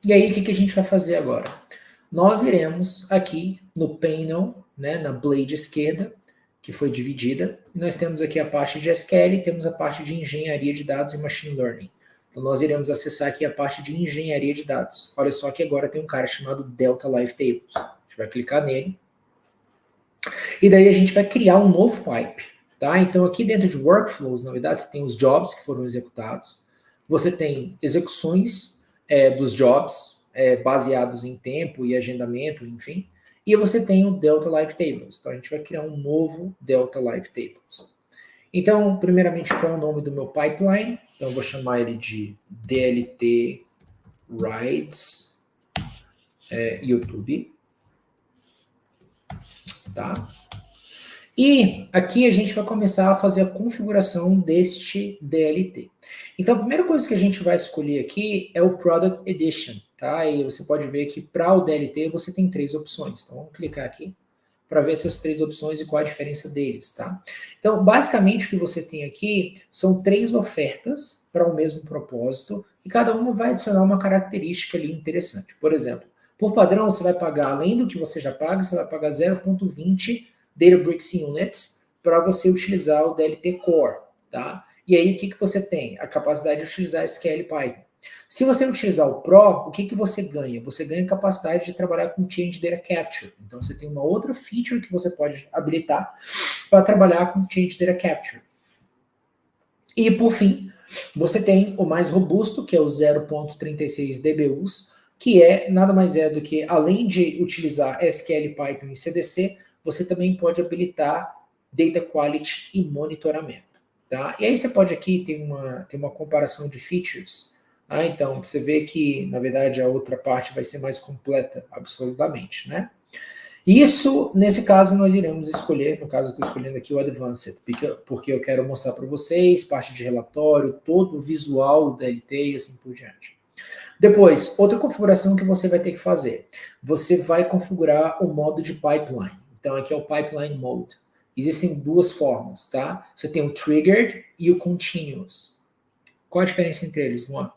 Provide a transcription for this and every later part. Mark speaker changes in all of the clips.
Speaker 1: E aí, o que a gente vai fazer agora? Nós iremos aqui no panel, né, na blade esquerda, que foi dividida, e nós temos aqui a parte de SQL e temos a parte de engenharia de dados e machine learning. Então nós iremos acessar aqui a parte de engenharia de dados. Olha só que agora tem um cara chamado Delta Live Tables. A gente vai clicar nele. E daí a gente vai criar um novo pipe. Tá? Então aqui dentro de workflows, na verdade, você tem os jobs que foram executados. Você tem execuções dos jobs baseados em tempo e agendamento, enfim. E você tem o Delta Live Tables. Então a gente vai criar um novo Delta Live Tables. Então, primeiramente, qual é o nome do meu pipeline? Então eu vou chamar ele de DLT Rides YouTube. Tá? E aqui a gente vai começar a fazer a configuração deste DLT. Então a primeira coisa que a gente vai escolher aqui é o Product Edition, tá? E você pode ver que para o DLT você tem 3 opções. Então vamos clicar aqui para ver essas 3 opções e qual a diferença deles, tá? Então basicamente o que você tem aqui são 3 ofertas para o mesmo propósito e cada uma vai adicionar uma característica ali interessante. Por exemplo, por padrão você vai pagar, além do que você já paga, você vai pagar 0,20 Databricks Units para você utilizar o DLT Core, tá? E aí o que você tem? A capacidade de utilizar SQL e Python. Se você utilizar o Pro, o que você ganha? Você ganha capacidade de trabalhar com Change Data Capture. Então você tem uma outra feature que você pode habilitar para trabalhar com Change Data Capture. E por fim, você tem o mais robusto, que é o 0.36 DBUs, que nada mais é do que, além de utilizar SQL, Python e CDC, você também pode habilitar Data Quality e monitoramento. Tá? E aí você pode aqui ter uma comparação de features. Tá? Então, você vê que, na verdade, a outra parte vai ser mais completa, absolutamente. Né? Isso, nesse caso, nós iremos escolher, no caso eu estou escolhendo aqui o Advanced, porque eu quero mostrar para vocês parte de relatório, todo o visual do DLT e assim por diante. Depois, outra configuração que você vai ter que fazer. Você vai configurar o modo de pipeline. Então, aqui é o Pipeline Mode. Existem 2 formas, tá? Você tem o Triggered e o Continuous. Qual a diferença entre eles, Luan?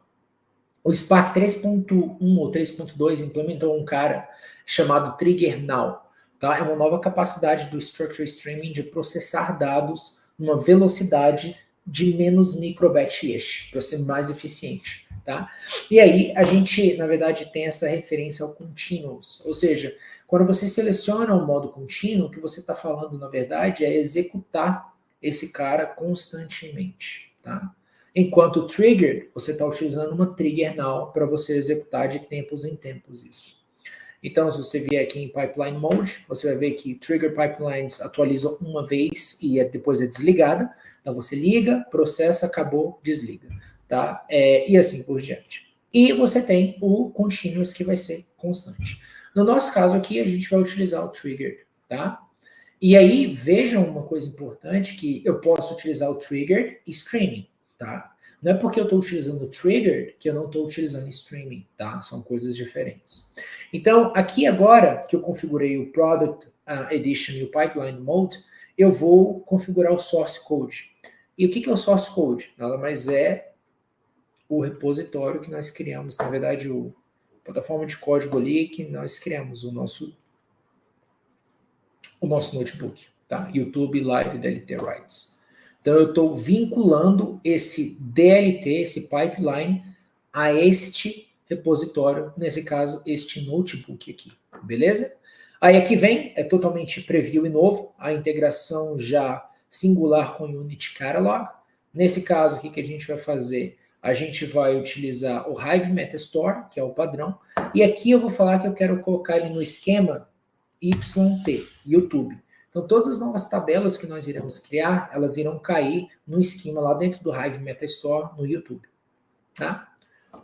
Speaker 1: O Spark 3.1 ou 3.2 implementou um cara chamado Trigger Now. Tá? É uma nova capacidade do Structure Streaming de processar dados numa velocidade de menos microbatch-ish, para ser mais eficiente. Tá? E aí a gente, na verdade, tem essa referência ao Continuous. Ou seja, quando você seleciona o modo contínuo, o que você está falando, na verdade, é executar esse cara constantemente. Tá? Enquanto o trigger, você está utilizando uma trigger now para você executar de tempos em tempos isso. Então, se você vier aqui em Pipeline Mode, você vai ver que Trigger Pipelines atualizam uma vez e depois é desligada. Então, você liga, processa, acabou, desliga. Tá? E assim por diante. E você tem o Continuous, que vai ser constante. No nosso caso aqui, a gente vai utilizar o Trigger. Tá? E aí, vejam uma coisa importante, que eu posso utilizar o Trigger e Streaming. Tá? Não é porque eu estou utilizando o Trigger que eu não estou utilizando Streaming, tá? São coisas diferentes. Então, aqui agora que eu configurei o Product Edition e o Pipeline Mode, eu vou configurar o Source Code. E o que é o Source Code? Nada mais é o repositório que nós criamos, na verdade, a plataforma de código ali que nós criamos, o nosso notebook, tá? YouTube Live DLT Rights. Então, eu estou vinculando esse DLT, esse pipeline, a este repositório, nesse caso, este notebook aqui, beleza? Aí aqui vem, é totalmente preview e novo, a integração já singular com o Unity Catalog. Nesse caso, o que a gente vai fazer? A gente vai utilizar o Hive Metastore, que é o padrão, e aqui eu vou falar que eu quero colocar ele no esquema YT, YouTube. Então, todas as novas tabelas que nós iremos criar, elas irão cair no esquema lá dentro do Hive Metastore no YouTube. Tá?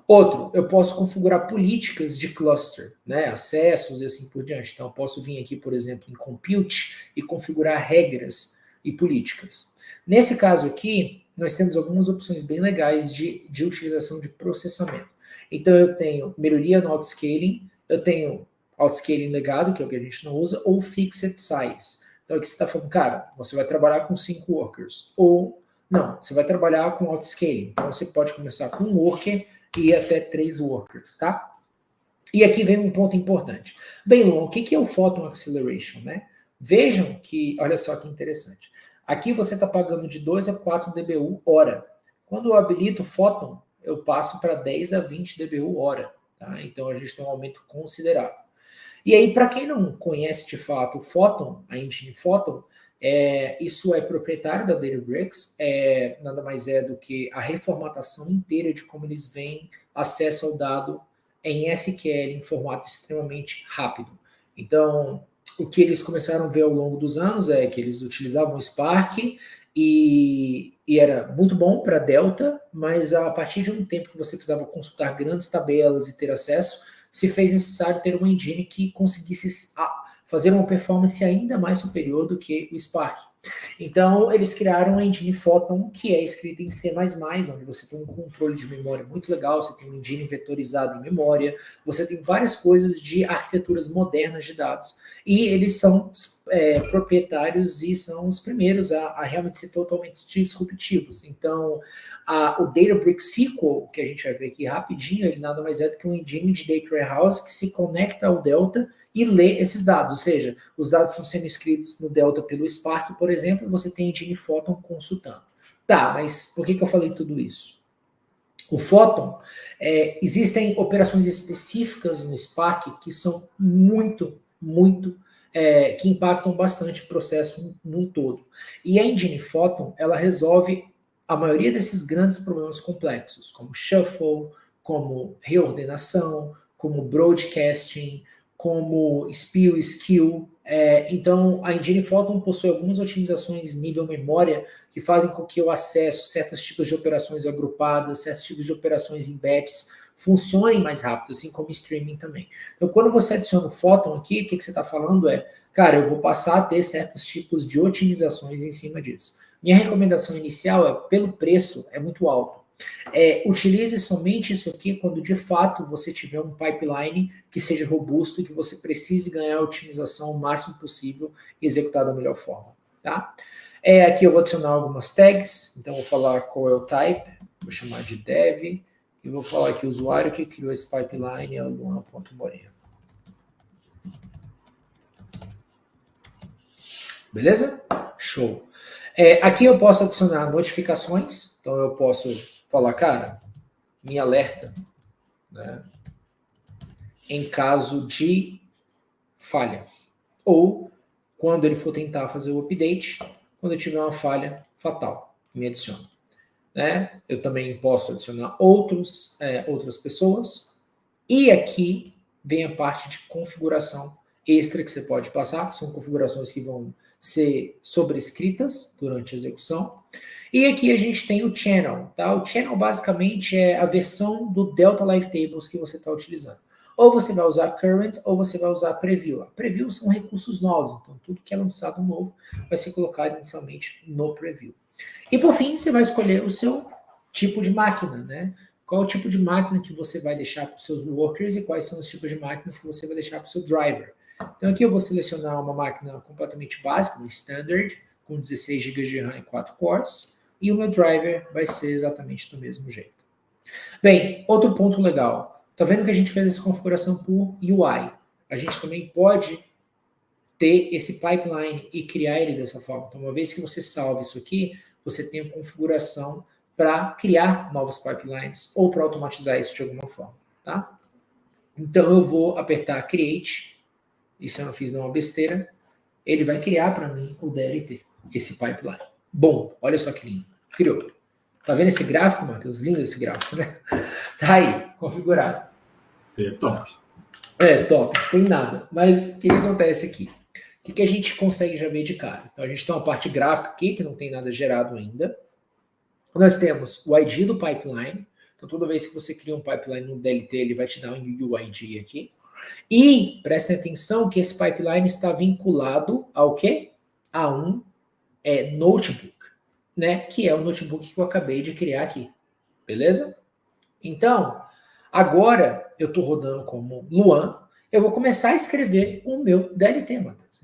Speaker 1: Outro, eu posso configurar políticas de cluster, né, acessos e assim por diante. Então, eu posso vir aqui, por exemplo, em Compute e configurar regras e políticas. Nesse caso aqui, nós temos algumas opções bem legais de utilização de processamento. Então, eu tenho melhoria no autoscaling, eu tenho autoscaling legado, que é o que a gente não usa, ou fixed size. Então aqui você está falando, cara, você vai trabalhar com 5 workers. Ou, não, você vai trabalhar com autoscaling. Então você pode começar com um worker e ir até 3 workers, tá? E aqui vem um ponto importante. Bem, Luan, o que é o Photon Acceleration, né? Vejam que, olha só que interessante. Aqui você está pagando de 2 a 4 dBU hora. Quando eu habilito o Photon, eu passo para 10 a 20 dBU hora. Tá? Então a gente tem um aumento considerável. E aí, para quem não conhece de fato o Photon, a engine Photon, isso é proprietário da Databricks, nada mais é do que a reformatação inteira de como eles veem acesso ao dado em SQL em formato extremamente rápido. Então, o que eles começaram a ver ao longo dos anos é que eles utilizavam o Spark e era muito bom para Delta, mas a partir de um tempo que você precisava consultar grandes tabelas e ter acesso, se fez necessário ter uma engine que conseguisse fazer uma performance ainda mais superior do que o Spark. Então, eles criaram a engine Photon, que é escrita em C++, onde você tem um controle de memória muito legal, você tem uma engine vetorizada em memória, você tem várias coisas de arquiteturas modernas de dados, e eles são proprietários e são os primeiros a realmente ser totalmente disruptivos. Então, o Databricks SQL, que a gente vai ver aqui rapidinho, ele nada mais é do que um engine de data warehouse que se conecta ao Delta e lê esses dados, ou seja, os dados estão sendo escritos no Delta pelo Spark, por exemplo, e você tem a engine Photon consultando. Tá, mas por que eu falei tudo isso? O Photon, existem operações específicas no Spark que são muito que impactam bastante o processo num todo. E a engine Photon, ela resolve a maioria desses grandes problemas complexos, como shuffle, como reordenação, como broadcasting, como spill, skew. Então, a engine Photon possui algumas otimizações nível memória que fazem com que o acesso, certos tipos de operações agrupadas, certos tipos de operações em batches, funcionem mais rápido, assim como streaming também. Então, quando você adiciona o Photon aqui, o que você está falando cara, eu vou passar a ter certos tipos de otimizações em cima disso. Minha recomendação inicial pelo preço, é muito alto. Utilize somente isso aqui quando de fato você tiver um pipeline que seja robusto e que você precise ganhar a otimização o máximo possível e executar da melhor forma. Tá? Aqui eu vou adicionar algumas tags, então vou falar qual é o type, vou chamar de dev, e vou falar que o usuário que criou esse pipeline é o Luan.moreno. Beleza? Show. Aqui eu posso adicionar notificações, então eu posso falar, cara, me alerta, né, em caso de falha. Ou quando ele for tentar fazer o update, quando eu tiver uma falha fatal, me adiciona. Né? Eu também posso adicionar outras pessoas. E aqui vem a parte de configuração extra que você pode passar. São configurações que vão ser sobrescritas durante a execução. E aqui a gente tem o channel. Tá? O channel basicamente é a versão do Delta Live Tables que você está utilizando. Ou você vai usar current, ou você vai usar preview. Preview são recursos novos, então tudo que é lançado novo vai ser colocado inicialmente no preview. E por fim, você vai escolher o seu tipo de máquina, né? Qual é o tipo de máquina que você vai deixar para os seus workers e quais são os tipos de máquinas que você vai deixar para o seu driver. Então aqui eu vou selecionar uma máquina completamente básica, uma standard, com 16 GB de RAM e 4 cores, e o meu driver vai ser exatamente do mesmo jeito. Bem, outro ponto legal. Tá vendo que a gente fez essa configuração por UI? A gente também pode ter esse pipeline e criar ele dessa forma. Então, uma vez que você salva isso aqui, você tem a configuração para criar novos pipelines ou para automatizar isso de alguma forma, tá? Então, eu vou apertar Create, e se eu não fiz nenhuma besteira, ele vai criar para mim o DLT, esse pipeline. Bom, olha só que lindo. Criou. Tá vendo esse gráfico, Matheus? Lindo esse gráfico, né? Tá aí, configurado.
Speaker 2: Top.
Speaker 1: Top, tem nada. Mas o que acontece aqui? O que a gente consegue já ver de cara? Então, a gente tem uma parte gráfica aqui, que não tem nada gerado ainda. Nós temos o ID do pipeline. Então, toda vez que você cria um pipeline no DLT, ele vai te dar um UID aqui. E prestem atenção que esse pipeline está vinculado ao quê? A um notebook, né? Que é o notebook que eu acabei de criar aqui. Beleza? Então, agora eu estou rodando como Luan. Eu vou começar a escrever o meu DLT, Matheus.